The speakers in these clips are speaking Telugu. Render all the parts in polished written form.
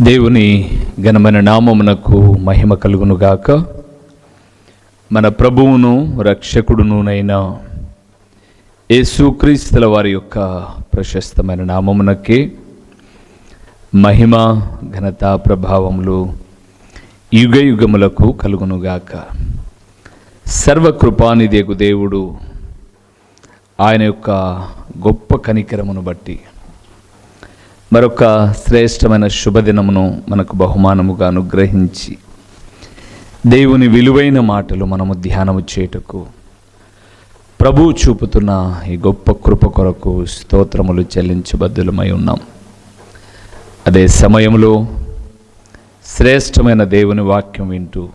దేవుని ఘనమైన నామమునకు మహిమ కలుగునుగాక. మన ప్రభువును రక్షకుడునునైన యేసుక్రీస్తుల వారి యొక్క ప్రశస్తమైన నామమునకే మహిమ ఘనత ప్రభావములు యుగ యుగములకు కలుగునుగాక. సర్వకృపానిధియగు దేవుడు ఆయన యొక్క గొప్ప కనికరమును బట్టి మరొక శ్రేష్టమైన శుభదినమును మనకు బహుమానముగా అనుగ్రహించి దేవుని విలువైన మాటలు మనము ధ్యానము చేయుటకు ప్రభువు చూపుతున్న ఈ గొప్ప కృప కొరకు స్తోత్రములు చెల్లించబద్దులమై ఉన్నాం. అదే సమయంలో శ్రేష్టమైన దేవుని వాక్యం వింటూ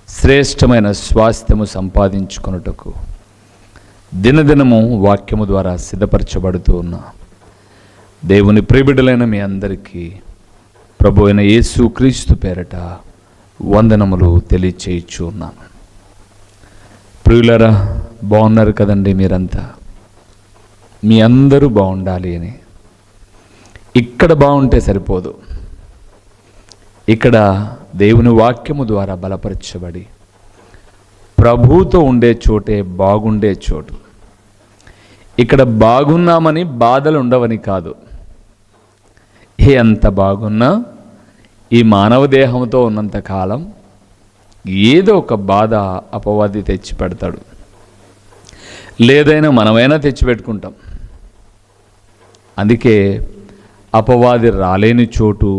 శ్రేష్టమైన స్వాస్థ్యము సంపాదించుకొనుటకు దినదినము వాక్యము ద్వారా సిద్ధపరచబడుతూ ఉన్నా దేవుని ప్రియబిడ్డలైన మీ అందరికీ ప్రభు అయిన యేసుక్రీస్తు పేరట వందనములు తెలియచేయచ్చు ఉన్నాను. ప్రియులరా, బాగున్నారు కదండి? మీరంతా మీ అందరూ బాగుండాలి అని. ఇక్కడ బాగుంటే సరిపోదు, ఇక్కడ దేవుని వాక్యము ద్వారా బలపరచబడి ప్రభువుతో ఉండే చోటే బాగుండే చోటు. ఇక్కడ బాగున్నామని బాధలు ఉండవని కాదు. ఎంత బాగున్నా ఈ మానవ దేహంతో ఉన్నంత కాలం ఏదో ఒక బాధ అపవాది తెచ్చి పెడతాడు, లేదైనా మనమైనా తెచ్చిపెట్టుకుంటాం. అందుకే అపవాది రాలేని చోటు,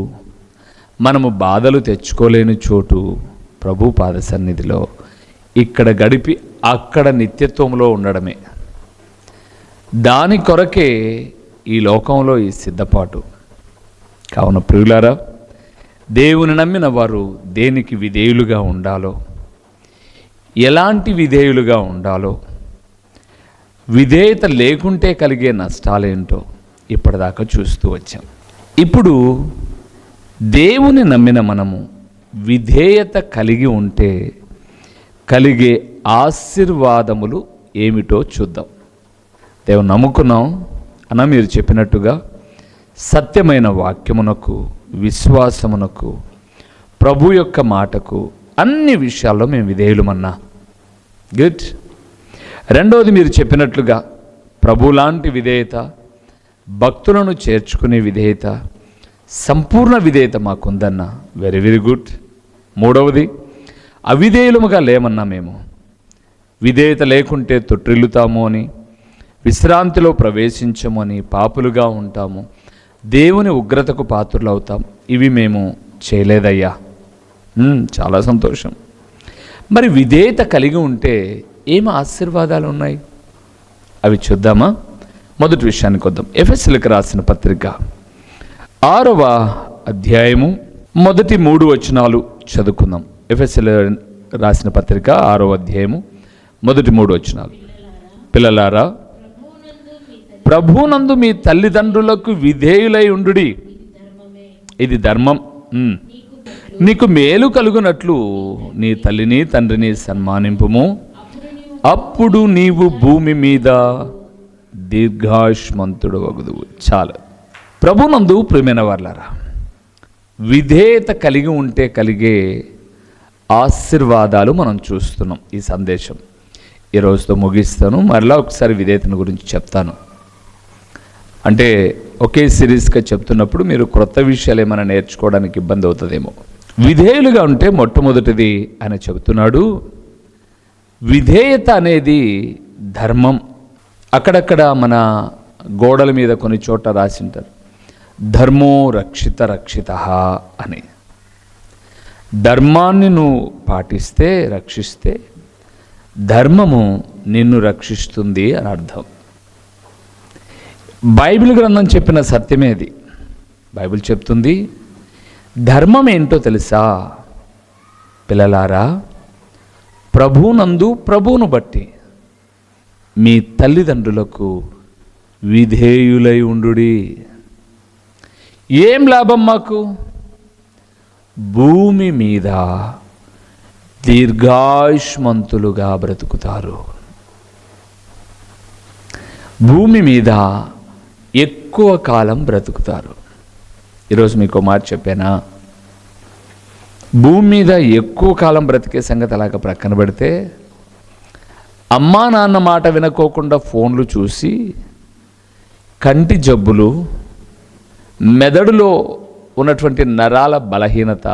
మనము బాధలు తెచ్చుకోలేని చోటు ప్రభు పాద సన్నిధిలో ఇక్కడ గడిపి అక్కడ నిత్యత్వంలో ఉండడమే. దాని కొరకే ఈ లోకంలో ఈ సిద్ధపాటు. కావున ప్రియులారా, దేవుని నమ్మిన వారు దేనికి విధేయులుగా ఉండాలో, ఎలాంటి విధేయులుగా ఉండాలో, విధేయత లేకుంటే కలిగే నష్టాలేంటో ఇప్పటిదాకా చూస్తూ వచ్చాం. ఇప్పుడు దేవుని నమ్మిన మనము విధేయత కలిగి ఉంటే కలిగే ఆశీర్వాదములు ఏమిటో చూద్దాం. దేవుని నమ్ముకున్నాం అన్న మీరు చెప్పినట్టుగా సత్యమైన వాక్యమునకు, విశ్వాసమునకు, ప్రభు యొక్క మాటకు అన్ని విషయాల్లో మేము విధేయులమన్నా. గుడ్. రెండవది మీరు చెప్పినట్లుగా ప్రభు లాంటి విధేయత, భక్తులను చేర్చుకునే విధేయత, సంపూర్ణ విధేయత మాకుందన్నా. Very very good. మూడవది అవిధేయులముగా లేమన్నా. మేము విధేయత లేకుంటే తొట్టిల్లుతాము అని, విశ్రాంతిలో ప్రవేశించము అని, పాపులుగా ఉంటాము, దేవుని ఉగ్రతకు పాత్రలు అవుతాం. ఇవి మేము చేయలేదయ్యా. చాలా సంతోషం. మరి విధేయత కలిగి ఉంటే ఏం ఆశీర్వాదాలు ఉన్నాయి అవి చూద్దామా? మొదటి విషయానికి వద్దాం. ఎఫెసీయులకు రాసిన పత్రిక 6వ అధ్యాయము మొదటి 3 వచనాలు చదువుకుందాం. ఎఫెసీయులకు రాసిన పత్రిక 6వ అధ్యాయము మొదటి 3 వచనాలు. పిల్లలారా, ప్రభునందు మీ తల్లిదండ్రులకు విధేయులై ఉండుడి, ఇది ధర్మం. నీకు మేలు కలుగునట్లు నీ తల్లిని తండ్రిని సన్మానింపుము, అప్పుడు నీవు భూమి మీద దీర్ఘాయుష్మంతుడు వగుదువు. చాలు. ప్రభునందు ప్రియమైన వారలారా, విధేయత కలిగి ఉంటే కలిగే ఆశీర్వాదాలు మనం చూస్తున్నాం. ఈ సందేశం ఈరోజుతో ముగిస్తాను. మరలా ఒకసారి విధేయతను గురించి చెప్తాను. అంటే ఒకే సిరీస్గా చెప్తున్నప్పుడు మీరు క్రొత్త విషయాలు ఏమైనా నేర్చుకోవడానికి ఇబ్బంది అవుతుందేమో. విధేయులుగా ఉంటే మొట్టమొదటిది ఆయన చెబుతున్నాడు, విధేయత అనేది ధర్మం. అక్కడక్కడ మన గోడల మీద కొన్ని చోట్ల రాసింటారు, ధర్మో రక్షిత రక్షిత అని. ధర్మాన్ని నువ్వు పాటిస్తే, రక్షిస్తే ధర్మము నిన్ను రక్షిస్తుంది అని అర్థం. బైబిల్ గ్రంథం చెప్పిన సత్యమే అది. బైబిల్ చెప్తుంది ధర్మం ఏంటో తెలుసా? పిల్లలారా, ప్రభునందు ప్రభువును బట్టి మీ తల్లిదండ్రులకు విధేయులై ఉండుడి. ఏం లాభం మాకు? భూమి మీద దీర్ఘాయుష్మంతులుగా బ్రతుకుతారు. భూమి మీద ఎక్కువ కాలం బ్రతుకుతారు. ఈరోజు మీకు మాట చెప్పానా, భూమి మీద ఎక్కువ కాలం బ్రతికే సంగతి అలాగ ప్రక్కన పెడితే, అమ్మా నాన్న మాట వినుకోకుండా ఫోన్లు చూసి కంటి జబ్బులు, మెదడులో ఉన్నటువంటి నరాల బలహీనత,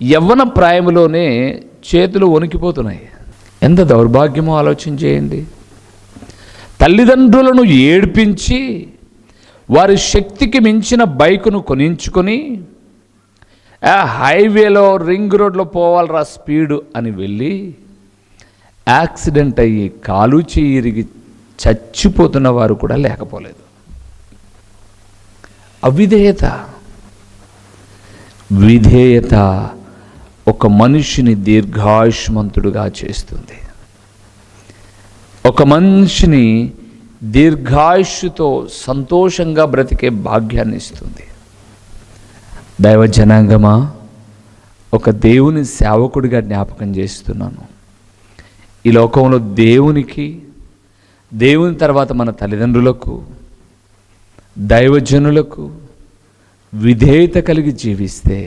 యవ్వన ప్రాయంలోనే చేతులు వణికిపోతున్నాయి. ఎంత దౌర్భాగ్యమో ఆలోచన చేయండి. తల్లిదండ్రులను ఏడ్పించి వారి శక్తికి మించిన బైకును కొనించుకొని హైవేలో రింగ్ రోడ్లో పోవాలరా స్పీడు అని వెళ్ళి యాక్సిడెంట్ అయ్యి కాలు చెయ్యి ఇరిగి చచ్చిపోతున్న వారు కూడా లేకపోలేదు. అవిధేయత, విధేయత ఒక మనిషిని దీర్ఘాయుష్మంతుడుగా చేస్తుంది. ఒక మనిషిని దీర్ఘాయుష్తో సంతోషంగా బ్రతికే భాగ్యాన్ని ఇస్తుంది. దైవ జనాంగమా, ఒక దేవుని సేవకుడిగా జ్ఞాపకం చేస్తున్నాను. ఈ లోకంలో దేవునికి, దేవుని తర్వాత మన తల్లిదండ్రులకు, దైవజనులకు విధేయత కలిగి జీవిస్తే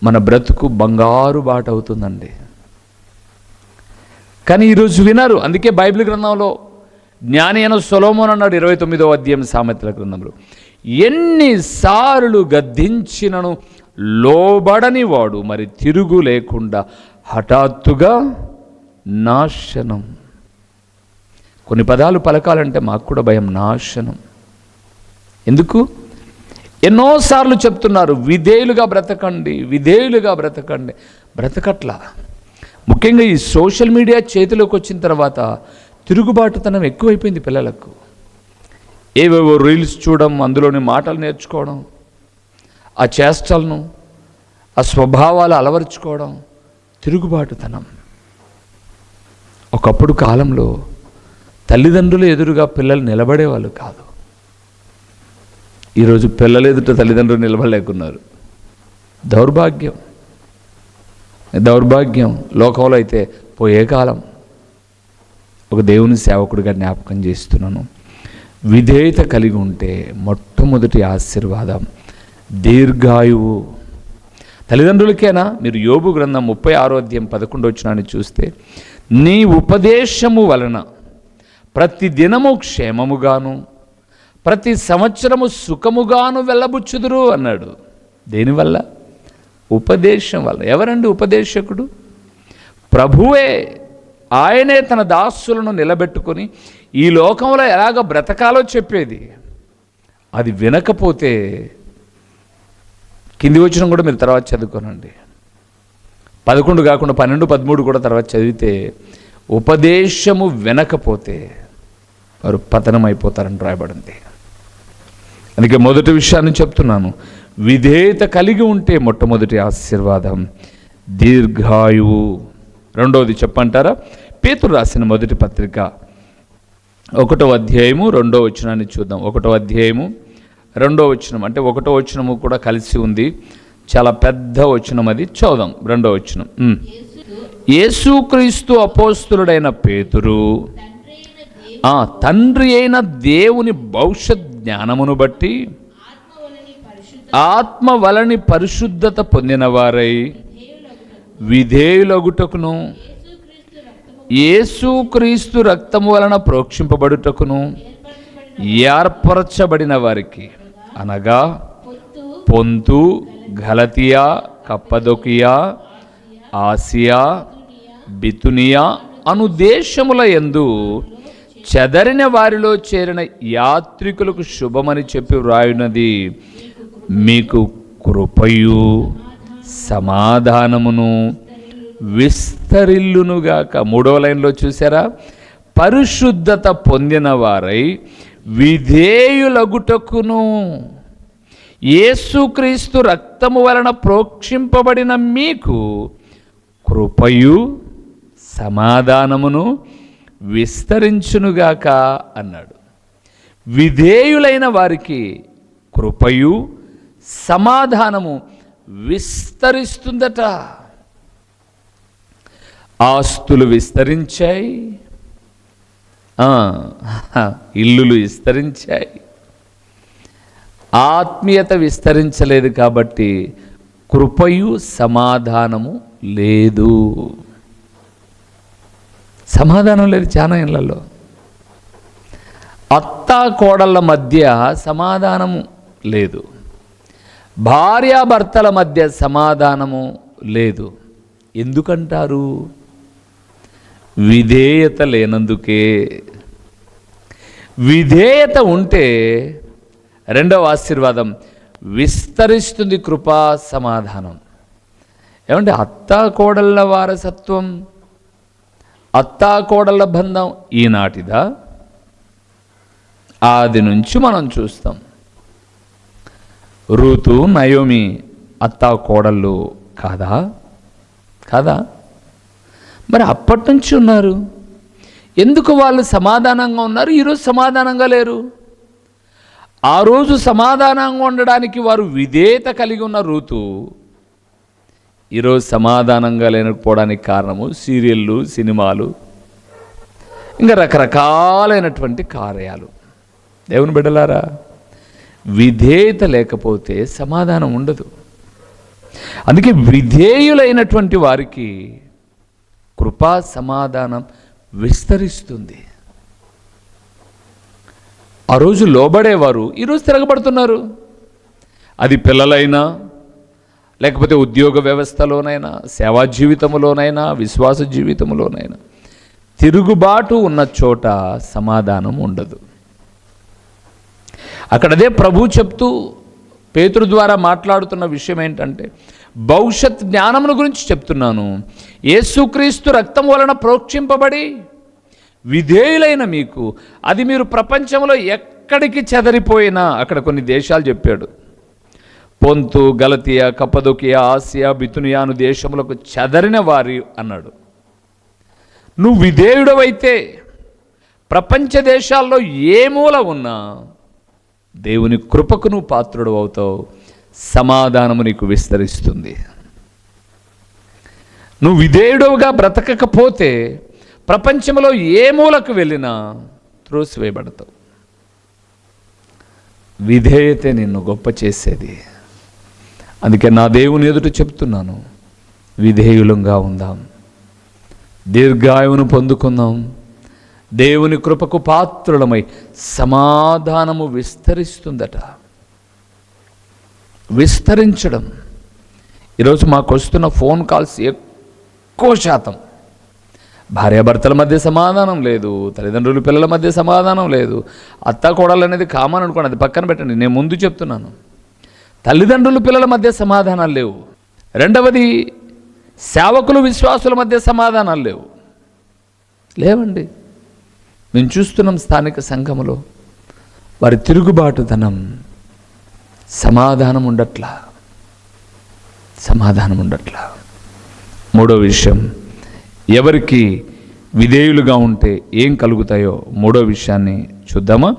మన బ్రతుకు బంగారు బాట అవుతుందండి. కానీ ఈరోజు వినరు. అందుకే బైబిల్ గ్రంథంలో జ్ఞాని అయిన సొలొమోను అన్నాడు 29వ అధ్యాయం సామెతల గ్రంథంలో, ఎన్నిసార్లు గద్దించినను లోబడని వాడు మరి తిరుగు లేకుండా హఠాత్తుగా నాశనం. కొన్ని పదాలు పలకాలంటే మాకు కూడా భయం, నాశనం. ఎందుకు? ఎన్నోసార్లు చెప్తున్నారు విధేయులుగా బ్రతకండి, విధేయులుగా బ్రతకండి, బ్రతకట్లా. ముఖ్యంగా ఈ సోషల్ మీడియా చేతిలోకి వచ్చిన తర్వాత తిరుగుబాటుతనం ఎక్కువైపోయింది పిల్లలకు. ఏవేవో రీల్స్ చూడడం, అందులోని మాటలు నేర్చుకోవడం, ఆ చేష్టలను, ఆ స్వభావాలు అలవరుచుకోవడం, తిరుగుబాటుతనం. ఒకప్పుడు కాలంలో తల్లిదండ్రులు ఎదురుగా పిల్లలు నిలబడేవాళ్ళు కాదు. ఈరోజు పిల్లలు ఎదుట తల్లిదండ్రులు నిలబడలేకున్నారు. దౌర్భాగ్యం, దౌర్భాగ్యం. లోకంలో అయితే పోయే కాలం. ఒక దేవుని సేవకుడిగా జ్ఞాపకం చేస్తున్నాను, విధేయత కలిగి ఉంటే మొట్టమొదటి ఆశీర్వాదం దీర్ఘాయువు. తల్లిదండ్రులకేనా? మీరు యోబు గ్రంథం 36వ అధ్యాయం 11వ వచనాన్ని చూస్తే, నీ ఉపదేశము వలన ప్రతి దినము క్షేమముగాను ప్రతి సంవత్సరము సుఖముగాను వెళ్ళబుచ్చుదురు అన్నాడు. దేనివల్ల? ఉపదేశం వల్ల. ఎవరండి ఉపదేశకుడు? ప్రభువే. ఆయనే తన దాసులను నిలబెట్టుకొని ఈ లోకంలో ఎలాగ బ్రతకాలో చెప్పేది. అది వినకపోతే, కింది వచనం కూడా మీరు తర్వాత చదువుకోనండి, 11 కాకుండా 12, 13 కూడా తర్వాత చదివితే, ఉపదేశము వినకపోతే వారు పతనమైపోతారని రాయబడింది. అందుకే మొదటి విషయాన్ని చెప్తున్నాను, విధేయత కలిగి ఉంటే మొట్టమొదటి ఆశీర్వాదం దీర్ఘాయువు. రెండవది చెప్పంటారా? పేతురు రాసిన మొదటి పత్రిక 1వ అధ్యాయము 2వ వచనాన్ని చూద్దాం. 1వ అధ్యాయము 2వ వచనం, అంటే 1వ వచనము కూడా కలిసి ఉంది, చాలా పెద్ద వచనం అది. చదుదాం 2వ వచనం. యేసుక్రీస్తు అపోస్తులుడైన పేతురు తండ్రి అయిన దేవుని భవిష్యత్ జ్ఞానమును బట్టి ఆత్మ వలని పరిశుద్ధత పొందిన వారై విధేయులగుటకును యేసుక్రీస్తు రక్తము వలన ప్రోక్షింపబడుటకును ఏర్పరచబడిన వారికి, అనగా పొంతు, గలతియా, కప్పదొకియా, ఆసియా, బితునియా అను దేశముల యందు చెదరిన వారిలో చేరిన యాత్రికులకు శుభమని చెప్పి వ్రాయున్నది, మీకు కృపయు సమాధానమును విస్తరిల్లునుగాక. 3వ లైన్లో చూసారా? పరిశుద్ధత పొందిన వారై విధేయులగుటకును యేసుక్రీస్తు రక్తము వలన ప్రోక్షింపబడిన మీకు కృపయు సమాధానమును విస్తరించునుగాక అన్నాడు. విధేయులైన వారికి కృపయు సమాధానము విస్తరిస్తుందట. ఆస్తులు విస్తరించాయి, ఇల్లులు విస్తరించాయి, ఆత్మీయత విస్తరించలేదు కాబట్టి కృపయు సమాధానము లేదు. సమాధానం లేదు చాలా ఇళ్లలో. అత్తా కోడళ్ళ మధ్య సమాధానము లేదు, భార్యాభర్తల మధ్య సమాధానము లేదు. ఎందుకంటారు? విధేయత లేనందుకే. విధేయత ఉంటే రెండవ ఆశీర్వాదం విస్తరిస్తుంది కృపా సమాధానం. ఏమంటే అత్తా కోడళ్ళ వారసత్వం, అత్తా కోడళ్ళ బంధం ఈనాటిదా? ఆది నుంచి మనం చూస్తాం. రూతు నయోమి అత్తా కోడళ్ళు కాదా? కాదా? మరి అప్పటి నుంచి ఉన్నారు. ఎందుకు వాళ్ళు సమాధానంగా ఉన్నారు, ఈరోజు సమాధానంగా లేరు? ఆ రోజు సమాధానంగా ఉండడానికి వారు విధేయత కలిగి ఉన్న రూతు ఈరోజు సమాధానంగా లేకపోవడానికి కారణము సీరియళ్ళు, సినిమాలు, ఇంకా రకరకాలైనటువంటి కార్యాలు. దేవుని బిడ్డలారా, విధేయత లేకపోతే సమాధానం ఉండదు. అందుకే విధేయులైనటువంటి వారికి కృపా సమాధానం విస్తరిస్తుంది. ఆ రోజు లోబడేవారు ఈరోజు తిరగబడుతున్నారు. అది పిల్లలైనా, లేకపోతే ఉద్యోగ వ్యవస్థలోనైనా, సేవా జీవితంలోనైనా, విశ్వాస జీవితంలోనైనా తిరుగుబాటు ఉన్న చోట సమాధానం ఉండదు. అక్కడదే ప్రభు చెప్తూ పేతురు ద్వారా మాట్లాడుతున్న విషయం ఏంటంటే, భవిష్యత్ జ్ఞానముల గురించి చెప్తున్నాను. యేసుక్రీస్తు రక్తం వలన ప్రోక్షింపబడి విధేయులైన మీకు, అది మీరు ప్రపంచంలో ఎక్కడికి చెదరిపోయినా, అక్కడ కొన్ని దేశాలు చెప్పాడు, పొంతు, గలతియా, కప్పదొకియా, ఆసియా, బితునియాను దేశములకు చెదరిన వారి అన్నాడు. నువ్వు విధేయుడవైతే ప్రపంచ దేశాల్లో ఏ మూల ఉన్నా దేవుని కృపకు నువ్వు పాత్రుడు అవుతావు, సమాధానము నీకు విస్తరిస్తుంది. నువ్వు విధేయుడుగా బ్రతకకపోతే ప్రపంచంలో ఏ మూలకు వెళ్ళినా త్రోసివేయబడతావు. విధేయతే నిన్ను గొప్ప చేసేది. అందుకే నా దేవుని ఎదుట చెప్తున్నాను, విధేయులంగా ఉందాం, దీర్ఘాయువును పొందుకుందాం, దేవుని కృపకు పాత్రులమై సమాధానము విస్తరిస్తుందట. విస్తరించడం. ఈరోజు మాకు వస్తున్న ఫోన్ కాల్స్ ఎక్కువ శాతం భార్యాభర్తల మధ్య సమాధానం లేదు, తల్లిదండ్రులు పిల్లల మధ్య సమాధానం లేదు. అత్త కోడలు అనేది కామన్ అనుకోండి, అది పక్కన పెట్టండి. నేను ముందు చెప్తున్నాను, తల్లిదండ్రులు పిల్లల మధ్య సమాధానాలు లేవు. రెండవది, సేవకులు విశ్వాసుల మధ్య సమాధానాలు లేవండి. మేము చూస్తున్నాం స్థానిక సంఘములో వారి తిరుగుబాటుతనం, సమాధానం ఉండట్లా. మూడో విషయం, ఎవరికి విధేయులుగా ఉంటే ఏం కలుగుతాయో మూడో విషయాన్ని చూద్దామా?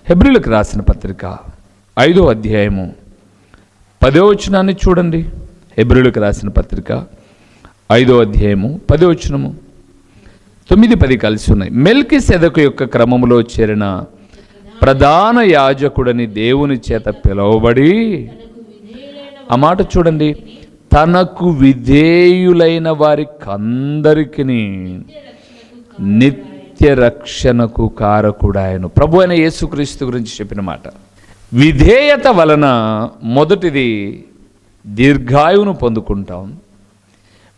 హెబ్రీయులకు రాసిన పత్రిక 5వ అధ్యాయము 10వ వచనాన్ని చూడండి. హెబ్రీయులకు రాసిన పత్రిక 5వ అధ్యాయము 10వ వచనము. 9-10 కలిసి ఉన్నాయి. మెల్కీసెదెకు యొక్క క్రమములో చేరిన ప్రధాన యాజకుడని దేవుని చేత పిలువబడి, ఆ మాట చూడండి, తనకు విధేయులైన వారికందరికీ నిత్య రక్షణకు కారకుడాయను. ప్రభు అయిన యేసుక్రీస్తు గురించి చెప్పిన మాట. విధేయత వలన మొదటిది దీర్ఘాయువును పొందుకుంటాం.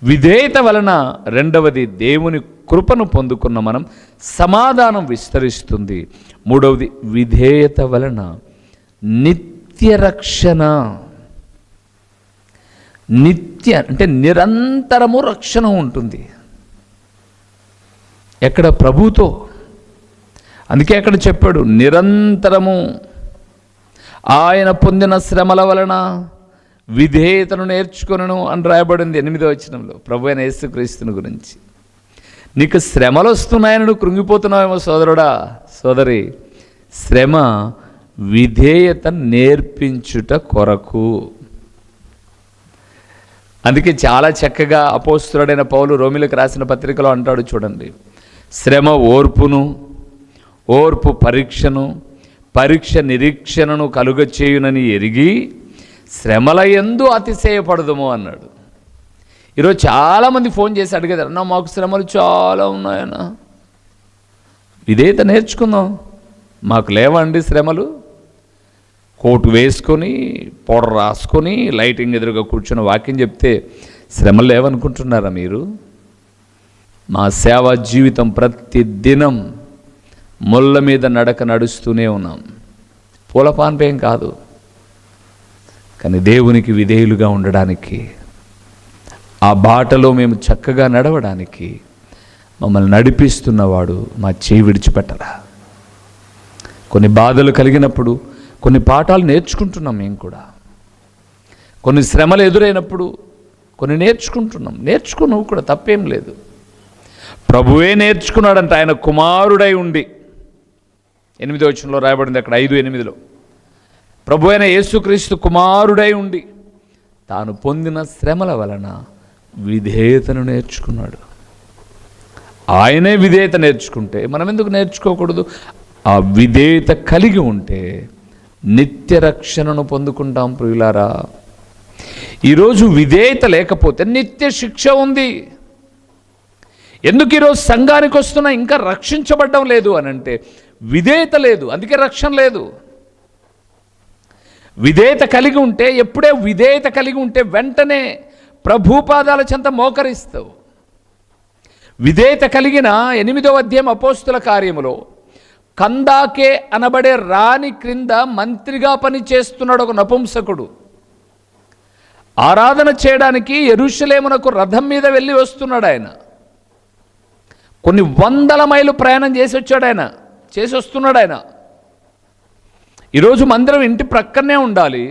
విధేయత వలన రెండవది దేవుని కృపను పొందుకున్న మనం సమాధానం విస్తరిస్తుంది. మూడవది విధేయత వలన నిత్య రక్షణ. నిత్య అంటే నిరంతరము రక్షణ ఉంటుంది. ఎక్కడ? ప్రభుతో. అందుకే అక్కడ చెప్పాడు, నిరంతరము ఆయన పొందిన శ్రమల వలన విధేయతను నేర్చుకొనును అని రాయబడింది 8వ వచనంలో ప్రభు అయిన యేసుక్రీస్తుని గురించి. నీకు శ్రమలు వస్తున్నాయని నువ్వు కృంగిపోతున్నావేమో సోదరుడా, సోదరి. శ్రమ విధేయత నేర్పించుట కొరకు. అందుకే చాలా చక్కగా అపోస్తులుడైన పౌలు రోమీయులకు రాసిన పత్రికలో అంటాడు చూడండి, శ్రమ ఓర్పును, ఓర్పు పరీక్షను, పరీక్ష నిరీక్షణను కలుగచేయునని ఎరిగి శ్రమల యందు అతిశయపడదుము అన్నాడు. ఈరోజు చాలామంది ఫోన్ చేసి అడిగేదారు, అన్న మాకు శ్రమలు చాలా ఉన్నాయన్న. విధేయత నేర్చుకుందాం. మాకు లేవండి శ్రమలు? కోటు వేసుకొని పౌడర్ రాసుకొని లైటింగ్ ఎదురుగా కూర్చొని వాక్యం చెప్తే శ్రమలు లేవనుకుంటున్నారా మీరు? మా సేవా జీవితం ప్రతి దినం ముళ్ళ మీద నడక నడుస్తూనే ఉన్నాం. పూలపాన్పేం కాదు, కానీ దేవునికి విధేయులుగా ఉండడానికి, ఆ బాటలో మేము చక్కగా నడవడానికి మమ్మల్ని నడిపిస్తున్నవాడు మా చేయి విడిచిపెట్టరా. కొన్ని బాధలు కలిగినప్పుడు కొన్ని పాఠాలు నేర్చుకుంటున్నాం. మేము కూడా కొన్ని శ్రమలు ఎదురైనప్పుడు కొన్ని నేర్చుకుంటున్నాం. నేర్చుకో, నువ్వు కూడా, తప్పేం లేదు. ప్రభువే నేర్చుకున్నాడంట. ఆయన కుమారుడై ఉండి, 8వ వచనంలో రాయబడింది అక్కడ, 5:8లో, ప్రభు అయిన యేసుక్రీస్తు కుమారుడై ఉండి తాను పొందిన శ్రమల వలన విధేయతను నేర్చుకున్నాడు. ఆయనే విధేయత నేర్చుకుంటే మనం ఎందుకు నేర్చుకోకూడదు? ఆ విధేయత కలిగి ఉంటే నిత్య రక్షణను పొందుకుంటాం. ప్రియులారా, ఈరోజు విధేయత లేకపోతే నిత్య శిక్ష ఉంది. ఎందుకు ఈరోజు సంఘానికి వస్తున్నా ఇంకా రక్షించబడ్డం లేదు అని అంటే విధేయత లేదు, అందుకే రక్షణ లేదు. విధేయత కలిగి ఉంటే, ఎప్పుడే విధేయత కలిగి ఉంటే వెంటనే ప్రభుపాదాల చెంత మోకరిస్తావు. విధేయత కలిగిన 8వ అధ్యాయం అపోస్తుల కార్యములో కందాకే అనబడే రాణి క్రింద మంత్రిగా పనిచేస్తున్నాడు ఒక నపుంసకుడు. ఆరాధన చేయడానికి యెరూషలేమునకు రథం మీద వెళ్ళి వస్తున్నాడు. ఆయన కొన్ని 100 మైళ్ళు ప్రయాణం చేసి వచ్చాడు. ఆయన చేసి వస్తున్నాడు. ఆయన ఈరోజు మందిరం ఇంటి ప్రక్కనే ఉండాలి,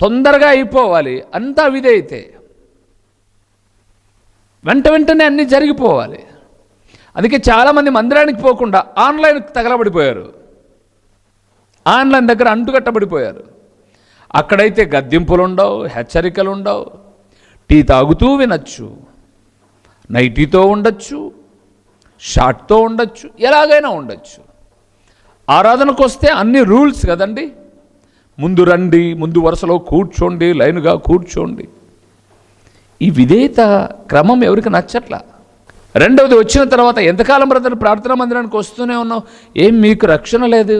తొందరగా అయిపోవాలి, అంతా విధేయతే. వెంటనే అన్నీ జరిగిపోవాలి. అందుకే చాలామంది మందిరానికి పోకుండా ఆన్లైన్కి తగలబడిపోయారు, ఆన్లైన్ దగ్గర అంటుకట్టబడిపోయారు. అక్కడైతే గద్దింపులు ఉండవు, హెచ్చరికలు ఉండవు, టీ తాగుతూ వినొచ్చు, నైటీతో ఉండొచ్చు, షార్ట్తో ఉండొచ్చు, ఎలాగైనా ఉండొచ్చు. ఆరాధనకు వస్తే అన్ని రూల్స్ కదండి. ముందు రండి, ముందు వరుసలో కూర్చోండి, లైన్గా కూర్చోండి. ఈ విధేయత క్రమం ఎవరికి నచ్చట్లా. రెండవది, వచ్చిన తర్వాత ఎంతకాలం బ్రదర్ ప్రార్థనా మందిరానికి వస్తూనే ఉన్నావు, ఏం మీకు రక్షణ లేదు,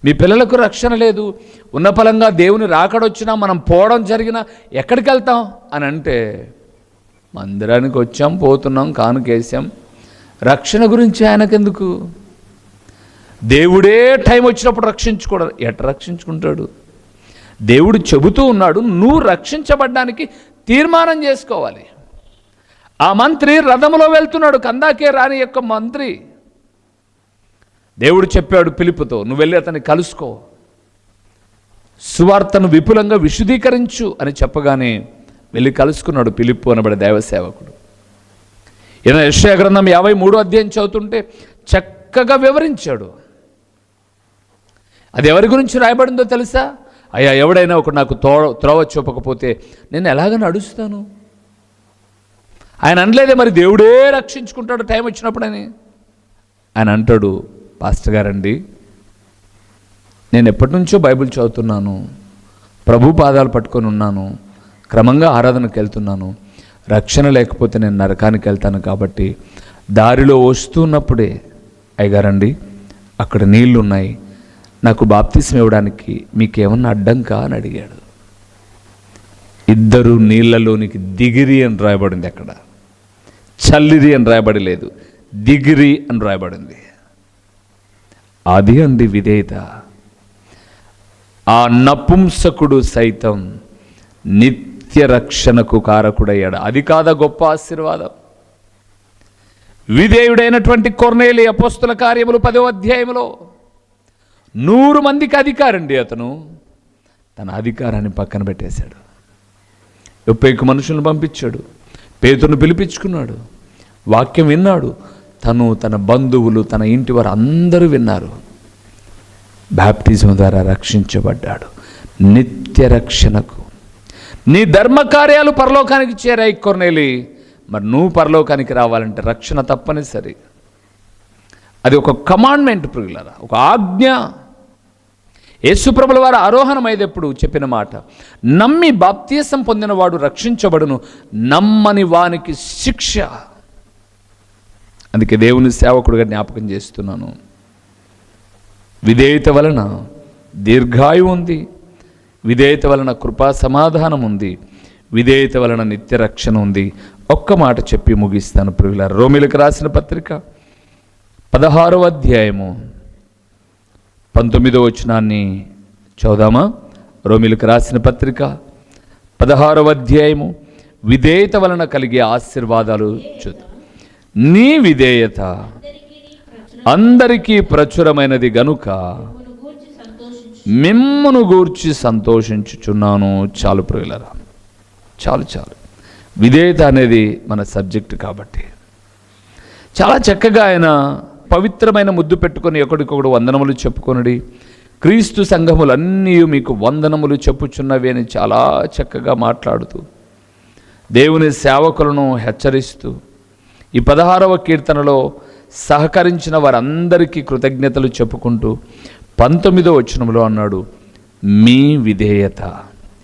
మీ పిల్లలకు రక్షణ లేదు, ఉన్న ఫలంగా దేవుని రాకడొచ్చినా మనం పోవడం జరిగినా ఎక్కడికి వెళ్తాం అని అంటే, మందిరానికి వచ్చాం, పోతున్నాం, కానుకేసాం, రక్షణ గురించి ఆయనకెందుకు? దేవుడే టైం వచ్చినప్పుడు రక్షించుకోవడం. ఎట్ట రక్షించుకుంటాడు? దేవుడు చెబుతూ ఉన్నాడు, నువ్వు రక్షించబడ్డానికి తీర్మానం చేసుకోవాలి. ఆ మంత్రి రథములో వెళ్తున్నాడు, కందాకే రాణి యొక్క మంత్రి. దేవుడు చెప్పాడు ఫిలిప్పుతో, నువ్వు వెళ్ళి అతన్ని కలుసుకో, సువార్తను విపులంగా విశదీకరించు అని చెప్పగానే వెళ్ళి కలుసుకున్నాడు ఫిలిప్పు అనబడే దైవసేవకుడు. ఈయన యెషయా గ్రంథం 53వ అధ్యాయం చదువుతుంటే చక్కగా వివరించాడు. అది ఎవరి గురించి రాయబడిందో తెలుసా? అయ్యా, ఎవడైనా ఒకడు నాకు త్రోవ చూపకపోతే నేను ఎలాగ నడుస్తాను? ఆయన అనలేదే మరి దేవుడే రక్షించుకుంటాడు టైం వచ్చినప్పుడని. ఆయన అంటాడు, పాస్టర్ గారండి, నేను ఎప్పటి నుంచో బైబిల్ చదువుతున్నాను, ప్రభు పాదాలు పట్టుకొని ఉన్నాను, క్రమంగా ఆరాధనకు వెళ్తున్నాను, రక్షణ లేకపోతే నేను నరకానికి వెళ్తాను. కాబట్టి దారిలో వస్తున్నప్పుడే, అయ్యగారండి అక్కడ నీళ్లు ఉన్నాయి, నాకు బాప్తిసం ఇవ్వడానికి మీకేమన్నా అడ్డంకా అని అడిగాడు. ఇద్దరు నీళ్లలోనికి దిగిరి అని రాయబడింది. అక్కడ చల్లిరి అని రాయబడి లేదు, దిగిరి అని రాయబడింది. అది అండి విధేయత. ఆ నపుంసకుడు సైతం నిత్య రక్షణకు కారకుడయ్యాడు. అది కాదా గొప్ప ఆశీర్వాదం? విధేయుడైనటువంటి కొర్నేలి అపోస్తుల కార్యములు 10వ అధ్యాయంలో 100 మందికి అధికారండి. అతను తన అధికారాన్ని పక్కన పెట్టేశాడు. 30 మనుషులను పంపించాడు, పేతురును పిలిపించుకున్నాడు, వాక్యం విన్నాడు. తను, తన బంధువులు, తన ఇంటి వారు అందరూ విన్నారు. బాప్టిజం ద్వారా రక్షించబడ్డాడు. నిత్య రక్షణకు. నీ ధర్మకార్యాలు పరలోకానికి చేరాయి కొర్నేలి, మరి నువ్వు పరలోకానికి రావాలంటే రక్షణ తప్పనిసరి. అది ఒక కమాండ్మెంట్ ప్రియులారా, ఒక ఆజ్ఞ. యేసుప్రభుల వారు ఆరోహణమైనప్పుడు చెప్పిన మాట, నమ్మి బాప్తీసం పొందినవాడు రక్షించబడును, నమ్మని వానికి శిక్ష. అందుకే దేవుని సేవకుడిగా జ్ఞాపకం చేస్తున్నాను. విధేయత వలన దీర్ఘాయువు ఉంది, విధేయత వలన కృపా సమాధానం ఉంది, విధేయత వలన నిత్య రక్షణ ఉంది. ఒక్క మాట చెప్పి ముగిస్తాను ప్రియులారా. రోమీయులకు రాసిన పత్రిక 16వ అధ్యాయము 19వ వచనాన్ని చదువుదామా? రోమీయులకు రాసిన పత్రిక 16వ అధ్యాయము విధేయత వలన కలిగే ఆశీర్వాదాలు చూద్దాం. నీ విధేయత అందరికీ ప్రచురమైనది గనుక మిమ్మును గూర్చి సంతోషించుచున్నాను. చాలు ప్రియులారా, చాలు చాలు. విధేయత అనేది మన సబ్జెక్టు కాబట్టి చాలా చక్కగా ఆయన పవిత్రమైన ముద్దు పెట్టుకొని ఒకడికొకడు వందనములు చెప్పుకొనుడి, క్రీస్తు సంఘములన్నీ మీకు వందనములు చెప్పుచున్నవి అని చాలా చక్కగా మాట్లాడుతూ దేవుని సేవకులను హెచ్చరిస్తూ ఈ 16వ కీర్తనలో సహకరించిన వారందరికీ కృతజ్ఞతలు చెప్పుకుంటూ 19వ వచనంలో అన్నాడు, మీ విధేయత.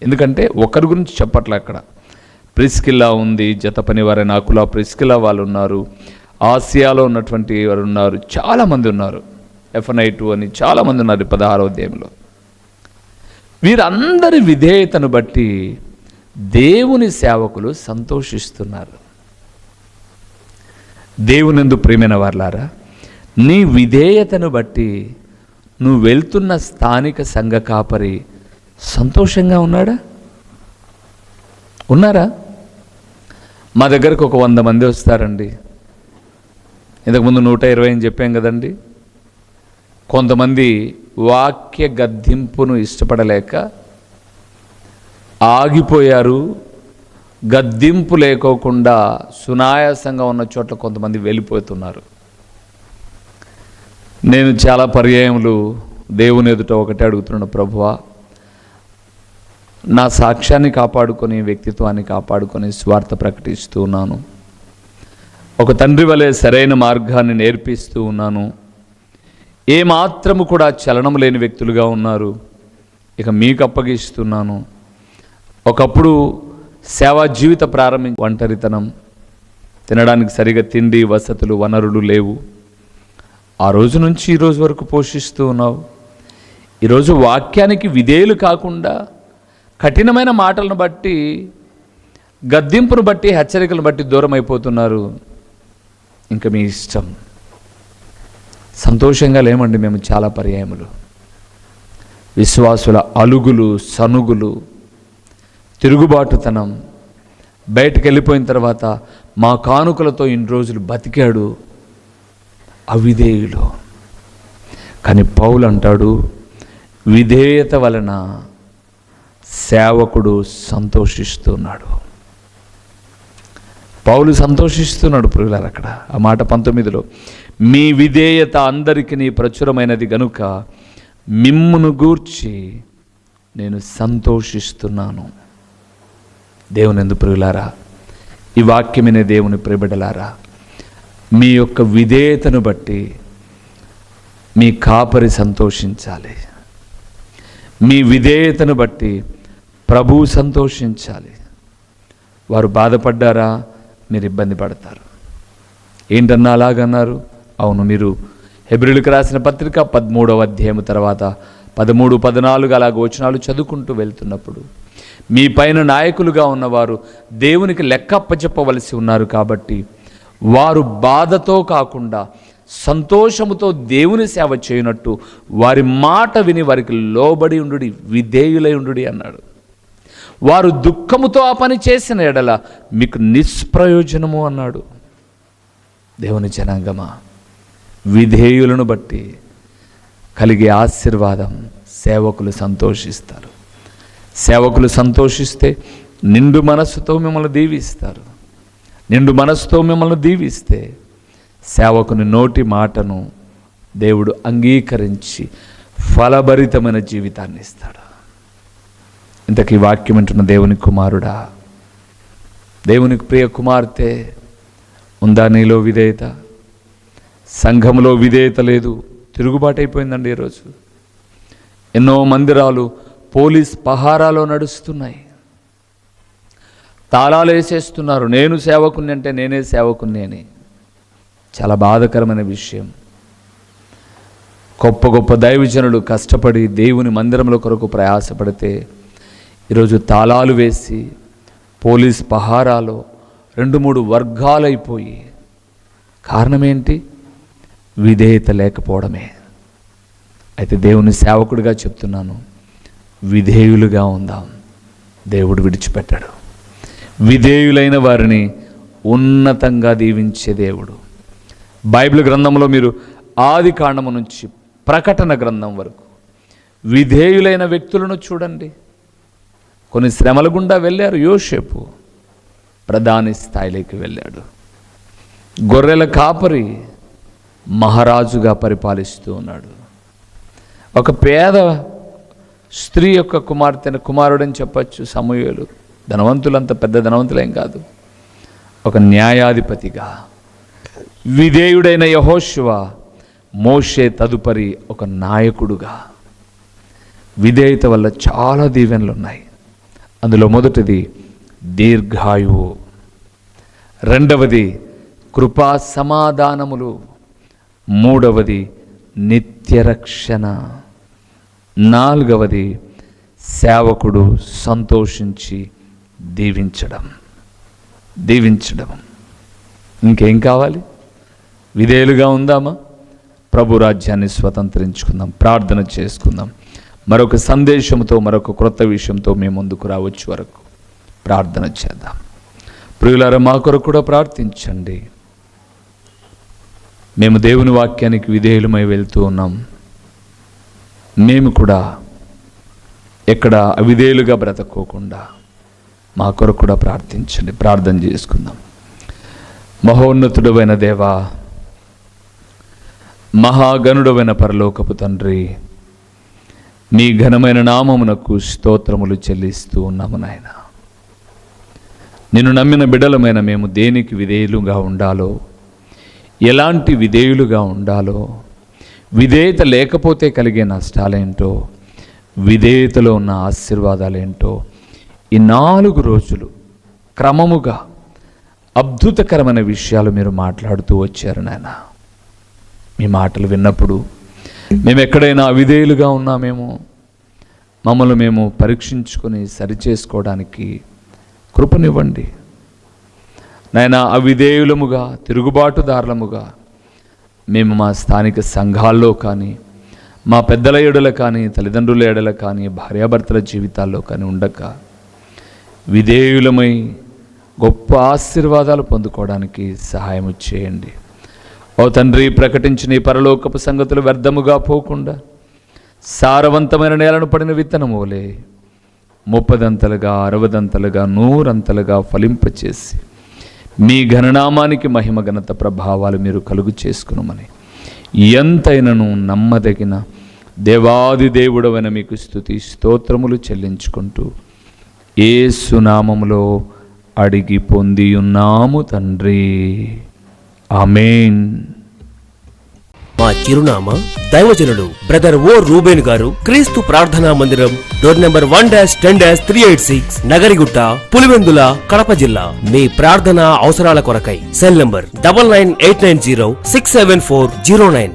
ఎందుకంటే ఒకరి గురించి చెప్పట్లే అక్కడ. ప్రిస్కిల్లా ఉంది, జత పని వారైన ఆకులా ప్రిస్కిల్లా వాళ్ళు ఉన్నారు, ఆసియాలో ఉన్నటువంటి వారు ఉన్నారు, చాలామంది ఉన్నారు, ఎఫ్ఎన్ఐ2 అని చాలామంది ఉన్నారు 16వ అధ్యాయంలో. వీరందరి విధేయతను బట్టి దేవుని సేవకులు సంతోషిస్తున్నారు. దేవునందు ప్రియమైన వారలారా, నీ విధేయతను బట్టి నువ్వు వెళ్తున్న స్థానిక సంఘ కాపరి సంతోషంగా ఉన్నారా? మా దగ్గరకు ఒక 100 మంది వస్తారండి. ఇంతకుముందు 120 అని చెప్పాం కదండి. కొంతమంది వాక్య గద్దింపును ఇష్టపడలేక ఆగిపోయారు. గద్దింపు లేకోకుండా సునాయాసంగా ఉన్న చోట్ల కొంతమంది వెళ్ళిపోతున్నారు. నేను చాలా పర్యాయములు దేవుని ఎదుట ఒకటే అడుగుతున్నాను, ప్రభువా, నా సాక్ష్యాన్ని కాపాడుకొని, వ్యక్తిత్వాన్ని కాపాడుకొని స్వార్థ ప్రకటిస్తూ ఉన్నాను. ఒక తండ్రి వలె సరైన మార్గాన్ని నేర్పిస్తూ ఉన్నాను. ఏమాత్రము కూడా చలనం లేని వ్యక్తులుగా ఉన్నారు. ఇక మీకు అప్పగిస్తున్నాను. ఒకప్పుడు సేవా జీవిత ప్రారంభించి ఒంటరితనం, తినడానికి సరిగా తిండి, వసతులు, వనరులు లేవు. ఆ రోజు నుంచి ఈ రోజు వరకు పోషిస్తూ ఉన్నావు. ఈరోజు వాక్యానికి విధేయులు కాకుండా కఠినమైన మాటలను బట్టి, గద్దింపును బట్టి, హెచ్చరికలను బట్టి దూరం అయిపోతున్నారు. ఇంకా మీ ఇష్టం. సంతోషంగా లేమండి మేము చాలా పర్యాయములు. విశ్వాసుల అలుగులు, సనుగులు, తిరుగుబాటుతనం, బయటకు వెళ్ళిపోయిన తర్వాత మా కానుకలతో ఇన్ని రోజులు బతికాడు, అవిధేయులు. కానీ పౌలు అంటాడు, విధేయత వలన సేవకుడు సంతోషిస్తున్నాడు. పౌలు సంతోషిస్తున్నాడు ప్రియులారా. అక్కడ ఆ మాట 19లో, మీ విధేయత అందరికీ ప్రచురమైనది గనుక మిమ్మును గూర్చి నేను సంతోషిస్తున్నాను. దేవునందు ప్రియులారా, ఈ వాక్యమనే దేవుని ప్రియబిడ్డలారా, మీ యొక్క విధేయతను బట్టి మీ కాపరి సంతోషించాలి. మీ విధేయతను బట్టి ప్రభువు సంతోషించాలి. వారు బాధపడ్డారా, మీరు ఇబ్బంది పడతారు. ఏంటన్నా అలాగన్నారు? అవును, మీరు హెబ్రీయులకు రాసిన పత్రిక 13వ అధ్యాయం తర్వాత 13, 14 అలాగ వచనాలు చదువుకుంటూ వెళ్తున్నప్పుడు, మీ పైన నాయకులుగా ఉన్నవారు దేవునికి లెక్క అప్పచెప్పవలసి ఉన్నారు. కాబట్టి వారు బాధతో కాకుండా సంతోషముతో దేవుని సేవ చేయనట్టు వారి మాట విని వారికి లోబడి ఉండుడి, విధేయులై ఉండుడి అన్నాడు. వారు దుఃఖముతో ఆ పని చేసిన ఎడల మీకు నిష్ప్రయోజనము అన్నాడు. దేవుని జనాంగమా, విధేయులను బట్టి కలిగే ఆశీర్వాదం సేవకులు సంతోషిస్తారు. సేవకులు సంతోషిస్తే నిండు మనస్సుతో మిమ్మల్ని దీవిస్తారు. నిండు మనస్సుతో మిమ్మల్ని దీవిస్తే సేవకుని నోటి మాటను దేవుడు అంగీకరించి ఫలభరితమైన జీవితాన్ని ఇస్తాడు. ఇంతకీ వాక్యం వింటున్న దేవుని కుమారుడా, దేవునికి ప్రియ కుమార్తె, ఉందా నీలో విధేయత? సంఘములో విధేయత లేదు, తిరుగుబాటు అయిపోయిందండి. ఈరోజు ఎన్నో మందిరాలు పోలీస్ పహారాలో నడుస్తున్నాయి. తాళాలు వేసేస్తున్నారు. నేను సేవకుని అంటే నేనే సేవకుని అని. చాలా బాధాకరమైన విషయం. గొప్ప గొప్ప దైవజనులు కష్టపడి దేవుని మందిరంలో కొరకు ప్రయాసపడితే ఈరోజు తాళాలు వేసి పోలీస్ పహారాలో 2-3 వర్గాలైపోయి. కారణం ఏంటి? విధేయత లేకపోవడమే. అయితే దేవుని సేవకుడిగా చెప్తున్నాను, విధేయులుగా ఉందాం. దేవుడు విడిచిపెట్టాడు. విధేయులైన వారిని ఉన్నతంగా దీవించే దేవుడు. బైబిల్ గ్రంథంలో మీరు ఆది కాండము నుంచి ప్రకటన గ్రంథం వరకు విధేయులైన వ్యక్తులను చూడండి. కొన్ని శ్రమల గుండా వెళ్ళారు. యోసేపు ప్రధాని స్థాయిలోకి వెళ్ళాడు. గొర్రెల కాపరి మహారాజుగా పరిపాలిస్తూ ఉన్నాడు. ఒక పేద స్త్రీ యొక్క కుమారుడని చెప్పచ్చు సమూయేలు. ధనవంతులంత పెద్ద ధనవంతులేం కాదు. ఒక న్యాయాధిపతిగా విధేయుడైన యెహోషువ, మోషే తదుపరి ఒక నాయకుడుగా. విధేయత వల్ల చాలా దీవెనలు ఉన్నాయి. అందులో మొదటిది దీర్ఘాయువు, రెండవది కృపా సమాధానములు, మూడవది నిత్యరక్షణ, నాలుగవది సేవకుడు సంతోషించి దీవించడం. ఇంకేం కావాలి? విధేయులుగా ఉందామా? ప్రభు రాజ్యాన్ని స్వతంత్రించుకుందాం. ప్రార్థన చేసుకుందాం. మరొక సందేశంతో, మరొక క్రొత్త విషయంతో మేము ముందుకు రావచ్చు వరకు ప్రార్థన చేద్దాం. ప్రియులారా, మా కొరకు కూడా ప్రార్థించండి. మేము దేవుని వాక్యానికి విధేయులమై వెళ్తూ ఉన్నాం. మేము కూడా ఎక్కడ అవిధేయులుగా బ్రతకోకుండా మా కొరకు కూడా ప్రార్థించండి. ప్రార్థన చేసుకుందాం. మహోన్నతుడైన దేవా, మహాగణుడమైన పరలోకపు తండ్రి, నీ ఘనమైన నామమునకు స్తోత్రములు చెల్లిస్తూ ఉన్నాము నాయన. నిన్ను నమ్మిన బిడ్డలమైన మేము దేనికి విధేయులుగా ఉండాలో, ఎలాంటి విధేయులుగా ఉండాలో, విధేయత లేకపోతే కలిగే నష్టాలేంటో, విధేయతలో ఉన్న ఆశీర్వాదాలేంటో ఈ 4 రోజులు క్రమముగా అద్భుతకరమైన విషయాలు మీరు మాట్లాడుతూ వచ్చారు నాయన. మీ మాటలు విన్నప్పుడు మేము ఎక్కడైనా అవిధేయులుగా ఉన్నామేమో, మమ్మల్ని మేము పరీక్షించుకొని సరిచేసుకోవడానికి కృపనివ్వండి నాయన. అవిధేయులముగా, తిరుగుబాటుదారులముగా మేము మా స్థానిక సంఘాల్లో కానీ, మా పెద్దల ఎడల కానీ, తల్లిదండ్రుల ఎడల కానీ, భార్యాభర్తల జీవితాల్లో కానీ ఉండక విధేయులమై గొప్ప ఆశీర్వాదాలు పొందుకోవడానికి సహాయం చేయండి. ఓ తండ్రి, ప్రకటించిన ఈ పరలోకపు సంగతులు వ్యర్థముగా పోకుండా సారవంతమైన నేలను పడిన విత్తనములే 30దంతలుగా, 60దంతలుగా, 100అంతలుగా ఫలింపచేసి మీ ఘననామానికి మహిమ, ఘనత, ప్రభావాలు మీరు కలుగు చేసుకునమని ఎంతైనను నమ్మదగిన దేవాది దేవుడవైన మీకు స్తుతి స్తోత్రములు చెల్లించుకుంటూ యేసు నామములో అడిగి పొంది ఉన్నాము తండ్రి. ఆమేన్. మా చిరునామా దైవజనులు బ్రదర్ ఓ రూబేన్ గారు, క్రీస్తు ప్రార్థనా మందిరం, డోర్ నెంబర్ 1-10-386, నగరిగుట్ట, పులివెందుల, కడప జిల్లా. మీ ప్రార్థనా అవసరాల కొరకై సెల్ నంబర్ 9989067409.